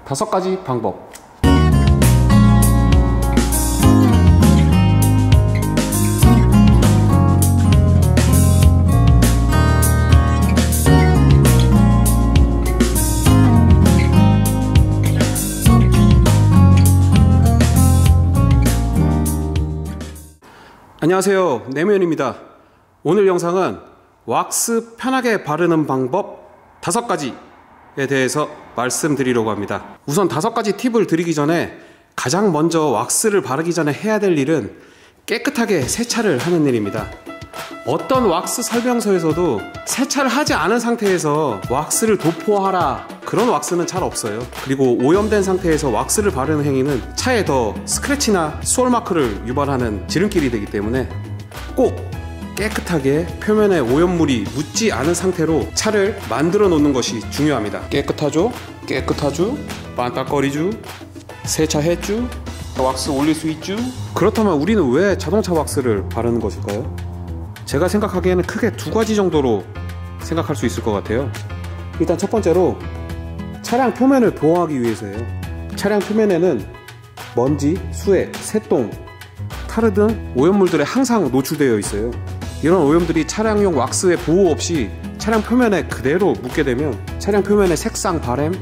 5가지 방법. 안녕하세요, 내면입니다. 오늘 영상은 왁스 편하게 바르는 방법 5가지에 대해서 말씀드리려고 합니다. 우선 5가지 팁을 드리기 전에 가장 먼저 왁스를 바르기 전에 해야 될 일은 깨끗하게 세차를 하는 일입니다. 어떤 왁스 설명서에서도 세차를 하지 않은 상태에서 왁스를 도포하라, 그런 왁스는 잘 없어요. 그리고 오염된 상태에서 왁스를 바르는 행위는 차에 더 스크래치나 수월마크를 유발하는 지름길이 되기 때문에 꼭 깨끗하게 표면에 오염물이 묻지 않은 상태로 차를 만들어 놓는 것이 중요합니다. 깨끗하죠? 깨끗하죠? 반딱거리죠? 세차했죠? 왁스 올릴 수 있죠? 그렇다면 우리는 왜 자동차 왁스를 바르는 것일까요? 제가 생각하기에는 크게 2가지 정도로 생각할 수 있을 것 같아요. 일단 첫 번째로 차량 표면을 보호하기 위해서예요. 차량 표면에는 먼지, 수액, 새똥, 타르 등 오염물들에 항상 노출되어 있어요. 이런 오염들이 차량용 왁스의 보호 없이 차량 표면에 그대로 묻게 되면 차량 표면에 색상 발암,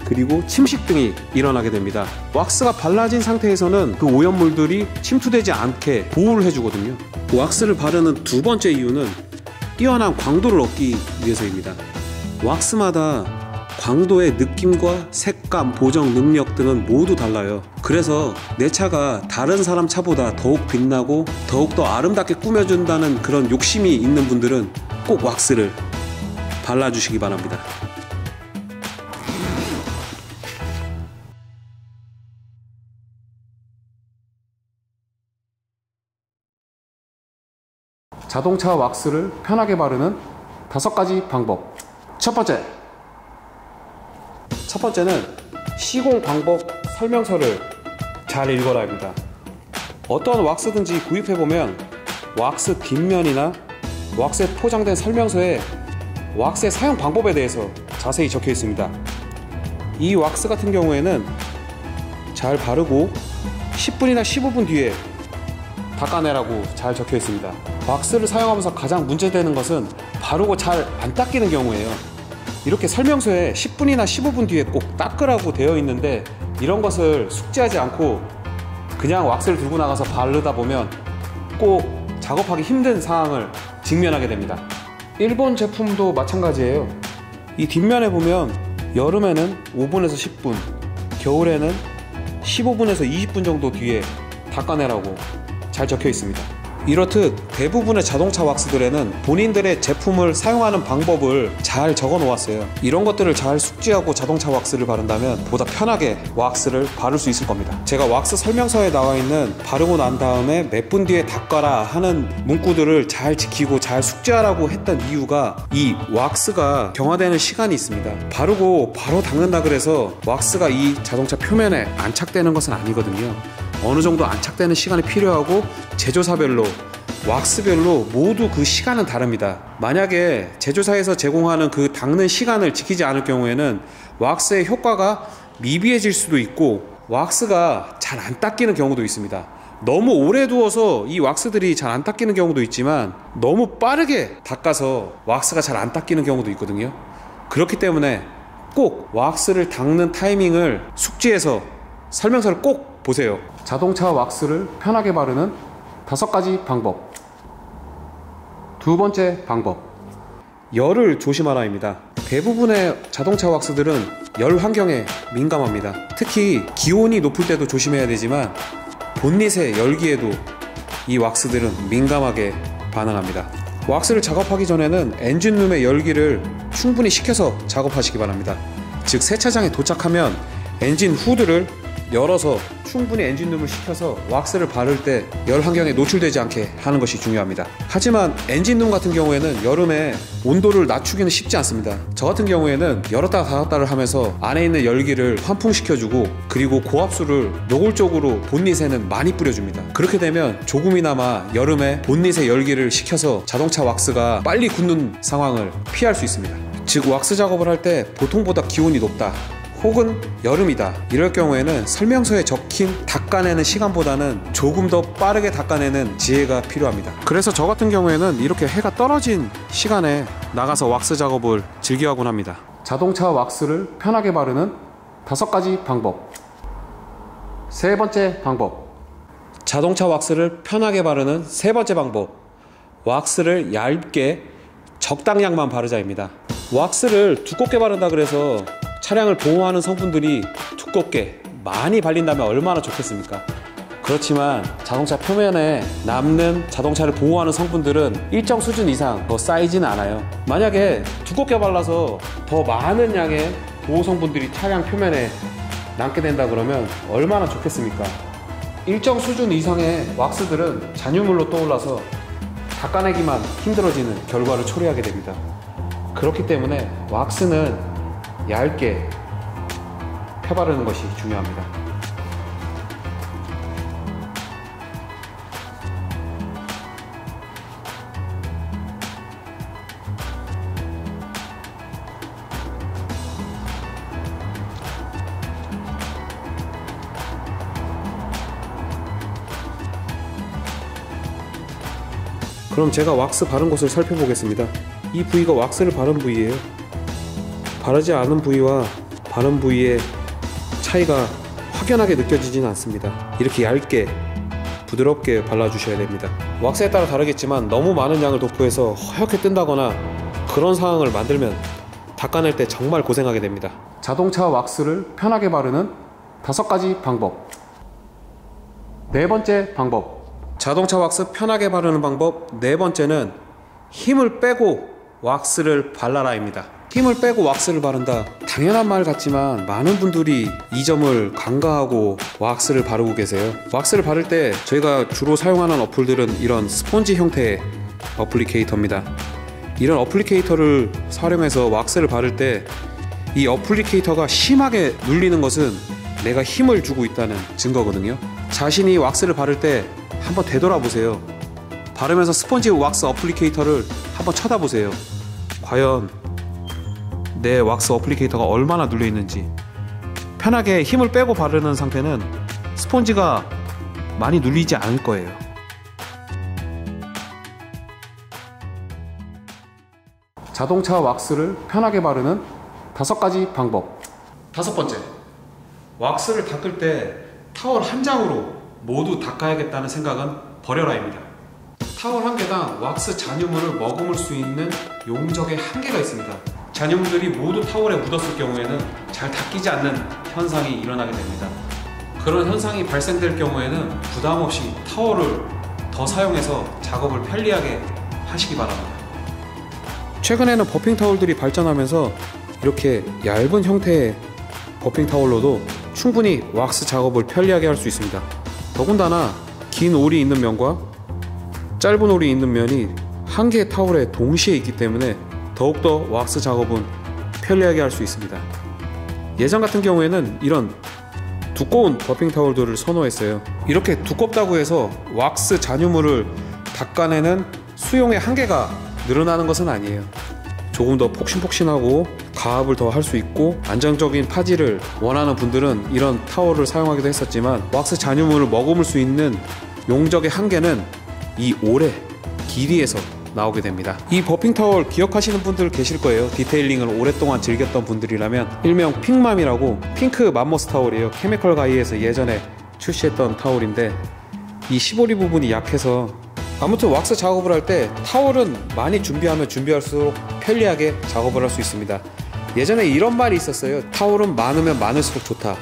그리고 침식 등이 일어나게 됩니다. 왁스가 발라진 상태에서는 그 오염물들이 침투되지 않게 보호를 해주거든요. 왁스를 바르는 2번째 이유는 뛰어난 광도를 얻기 위해서입니다. 왁스마다 광도의 느낌과 색감, 보정 능력 등은 모두 달라요. 그래서 내 차가 다른 사람 차보다 더욱 빛나고 더욱더 아름답게 꾸며준다는 그런 욕심이 있는 분들은 꼭 왁스를 발라주시기 바랍니다. 자동차 왁스를 편하게 바르는 5가지 방법. 첫 번째는 시공 방법 설명서를 잘 읽어라 합니다. 어떤 왁스든지 구입해보면 왁스 뒷면이나 왁스에 포장된 설명서에 왁스의 사용 방법에 대해서 자세히 적혀 있습니다. 이 왁스 같은 경우에는 잘 바르고 10분이나 15분 뒤에 닦아내라고 잘 적혀 있습니다. 왁스를 사용하면서 가장 문제되는 것은 바르고 잘 안 닦이는 경우예요. 이렇게 설명서에 10분이나 15분 뒤에 꼭 닦으라고 되어 있는데 이런 것을 숙지하지 않고 그냥 왁스를 들고 나가서 바르다 보면 꼭 작업하기 힘든 상황을 직면하게 됩니다. 일본 제품도 마찬가지예요. 이 뒷면에 보면 여름에는 5분에서 10분, 겨울에는 15분에서 20분 정도 뒤에 닦아내라고 잘 적혀 있습니다. 이렇듯 대부분의 자동차 왁스들에는 본인들의 제품을 사용하는 방법을 잘 적어 놓았어요. 이런 것들을 잘 숙지하고 자동차 왁스를 바른다면 보다 편하게 왁스를 바를 수 있을 겁니다. 제가 왁스 설명서에 나와 있는 바르고 난 다음에 몇 분 뒤에 닦아라 하는 문구들을 잘 지키고 잘 숙지하라고 했던 이유가 이 왁스가 경화되는 시간이 있습니다. 바르고 바로 닦는다 그래서 왁스가 이 자동차 표면에 안착되는 것은 아니거든요. 어느 정도 안착되는 시간이 필요하고 제조사별로 왁스별로 모두 그 시간은 다릅니다. 만약에 제조사에서 제공하는 그 닦는 시간을 지키지 않을 경우에는 왁스의 효과가 미비해질 수도 있고 왁스가 잘 안 닦이는 경우도 있습니다. 너무 오래 두어서 이 왁스들이 잘 안 닦이는 경우도 있지만 너무 빠르게 닦아서 왁스가 잘 안 닦이는 경우도 있거든요. 그렇기 때문에 꼭 왁스를 닦는 타이밍을 숙지해서 설명서를 꼭 보세요. 자동차 왁스를 편하게 바르는 5가지 방법. 2번째 방법, 열을 조심하라입니다. 대부분의 자동차 왁스들은 열 환경에 민감합니다. 특히 기온이 높을 때도 조심해야 되지만 본닛의 열기에도 이 왁스들은 민감하게 반응합니다. 왁스를 작업하기 전에는 엔진룸의 열기를 충분히 식혀서 작업하시기 바랍니다. 즉 세차장에 도착하면 엔진 후드를 열어서 충분히 엔진룸을 식혀서 왁스를 바를 때 열 환경에 노출되지 않게 하는 것이 중요합니다. 하지만 엔진룸 같은 경우에는 여름에 온도를 낮추기는 쉽지 않습니다. 저 같은 경우에는 열었다가 닫았다를 하면서 안에 있는 열기를 환풍시켜주고 그리고 고압수를 노골적으로 본닛에는 많이 뿌려줍니다. 그렇게 되면 조금이나마 여름에 본닛의 열기를 식혀서 자동차 왁스가 빨리 굳는 상황을 피할 수 있습니다. 즉 왁스 작업을 할 때 보통보다 기온이 높다 혹은 여름이다 이럴 경우에는 설명서에 적힌 닦아내는 시간보다는 조금 더 빠르게 닦아내는 지혜가 필요합니다. 그래서 저 같은 경우에는 이렇게 해가 떨어진 시간에 나가서 왁스 작업을 즐겨하곤 합니다. 자동차 왁스를 편하게 바르는 5가지 방법. 세 번째 방법, 자동차 왁스를 편하게 바르는 세 번째 방법, 왁스를 얇게 적당량만 바르자입니다. 왁스를 두껍게 바른다 그래서 차량을 보호하는 성분들이 두껍게 많이 발린다면 얼마나 좋겠습니까? 그렇지만 자동차 표면에 남는 자동차를 보호하는 성분들은 일정 수준 이상 더 쌓이지는 않아요. 만약에 두껍게 발라서 더 많은 양의 보호 성분들이 차량 표면에 남게 된다 그러면 얼마나 좋겠습니까? 일정 수준 이상의 왁스들은 잔유물로 떠올라서 닦아내기만 힘들어지는 결과를 초래하게 됩니다. 그렇기 때문에 왁스는 얇게 펴바르는 것이 중요합니다. 그럼 제가 왁스 바른 곳을 살펴보겠습니다. 이 부위가 왁스를 바른 부위예요. 바르지 않은 부위와 바른 부위의 차이가 확연하게 느껴지지는 않습니다. 이렇게 얇게 부드럽게 발라주셔야 됩니다. 왁스에 따라 다르겠지만 너무 많은 양을 도포해서 허옇게 뜬다거나 그런 상황을 만들면 닦아낼 때 정말 고생하게 됩니다. 자동차 왁스를 편하게 바르는 5가지 방법. 네 번째 방법, 자동차 왁스 편하게 바르는 방법 네 번째는 힘을 빼고 왁스를 발라라입니다. 힘을 빼고 왁스를 바른다, 당연한 말 같지만 많은 분들이 이 점을 간과하고 왁스를 바르고 계세요. 왁스를 바를 때 저희가 주로 사용하는 어플들은 이런 스폰지 형태의 어플리케이터입니다. 이런 어플리케이터를 활용해서 왁스를 바를 때 이 어플리케이터가 심하게 눌리는 것은 내가 힘을 주고 있다는 증거거든요. 자신이 왁스를 바를 때 한번 되돌아보세요. 바르면서 스펀지 왁스 어플리케이터를 한번 쳐다보세요. 과연 내 왁스 어플리케이터가 얼마나 눌려 있는지. 편하게 힘을 빼고 바르는 상태는 스펀지가 많이 눌리지 않을 거예요. 자동차 왁스를 편하게 바르는 5가지 방법. 5번째, 왁스를 닦을 때 타월 한 장으로 모두 닦아야겠다는 생각은 버려라입니다. 타월 한 개당 왁스 잔유물을 머금을 수 있는 용적의 한계가 있습니다. 잔유물들이 모두 타월에 묻었을 경우에는 잘 닦이지 않는 현상이 일어나게 됩니다. 그런 현상이 발생될 경우에는 부담 없이 타월을 더 사용해서 작업을 편리하게 하시기 바랍니다. 최근에는 버핑 타월들이 발전하면서 이렇게 얇은 형태의 버핑 타월로도 충분히 왁스 작업을 편리하게 할 수 있습니다. 더군다나 긴 올이 있는 면과 짧은 올이 있는 면이 한 개의 타월에 동시에 있기 때문에 더욱더 왁스 작업은 편리하게 할 수 있습니다. 예전 같은 경우에는 이런 두꺼운 버핑 타월들을 선호했어요. 이렇게 두껍다고 해서 왁스 잔유물을 닦아내는 수용의 한계가 늘어나는 것은 아니에요. 조금 더 폭신폭신하고 가압을 더 할 수 있고 안정적인 파지를 원하는 분들은 이런 타월을 사용하기도 했었지만 왁스 잔유물을 머금을 수 있는 용적의 한계는 이 올의 길이에서 나오게 됩니다. 이 버핑 타월 기억하시는 분들 계실 거예요. 디테일링을 오랫동안 즐겼던 분들이라면 일명 핑맘이라고 핑크 맘모스 타월이에요. 케미컬 가이에서 예전에 출시했던 타월인데 이 시보리 부분이 약해서 아무튼 왁스 작업을 할 때 타월은 많이 준비하면 준비할수록 편리하게 작업을 할 수 있습니다. 예전에 이런 말이 있었어요. 타월은 많으면 많을수록 좋다.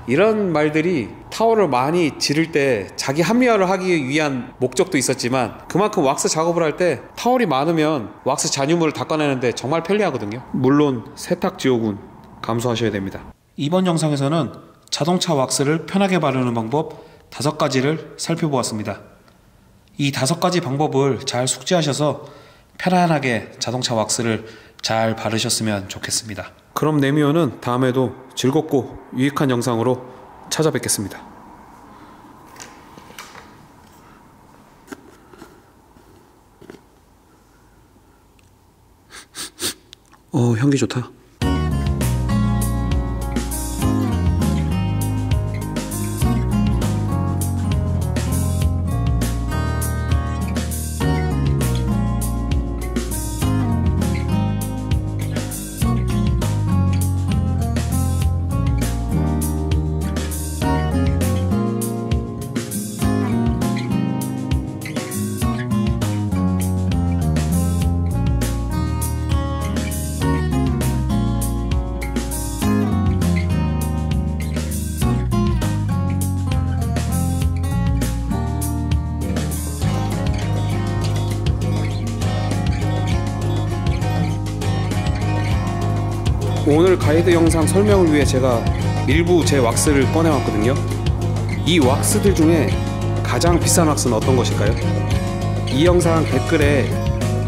이런 말들이 타월을 많이 지를 때 자기 합리화를 하기 위한 목적도 있었지만 그만큼 왁스 작업을 할 때 타월이 많으면 왁스 잔유물을 닦아내는데 정말 편리하거든요. 물론 세탁지옥은 감수하셔야 됩니다. 이번 영상에서는 자동차 왁스를 편하게 바르는 방법 5가지를 살펴보았습니다. 이 5가지 방법을 잘 숙지하셔서 편안하게 자동차 왁스를 잘 바르셨으면 좋겠습니다. 그럼 네미오는 다음에도 즐겁고 유익한 영상으로 찾아뵙겠습니다. 향기 좋다. 오늘 가이드 영상 설명을 위해 제가 일부 제 왁스를 꺼내왔거든요. 이 왁스들 중에 가장 비싼 왁스는 어떤 것일까요? 이 영상 댓글에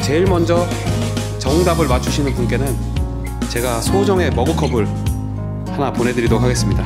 제일 먼저 정답을 맞추시는 분께는 제가 소정의 머그컵을 하나 보내드리도록 하겠습니다.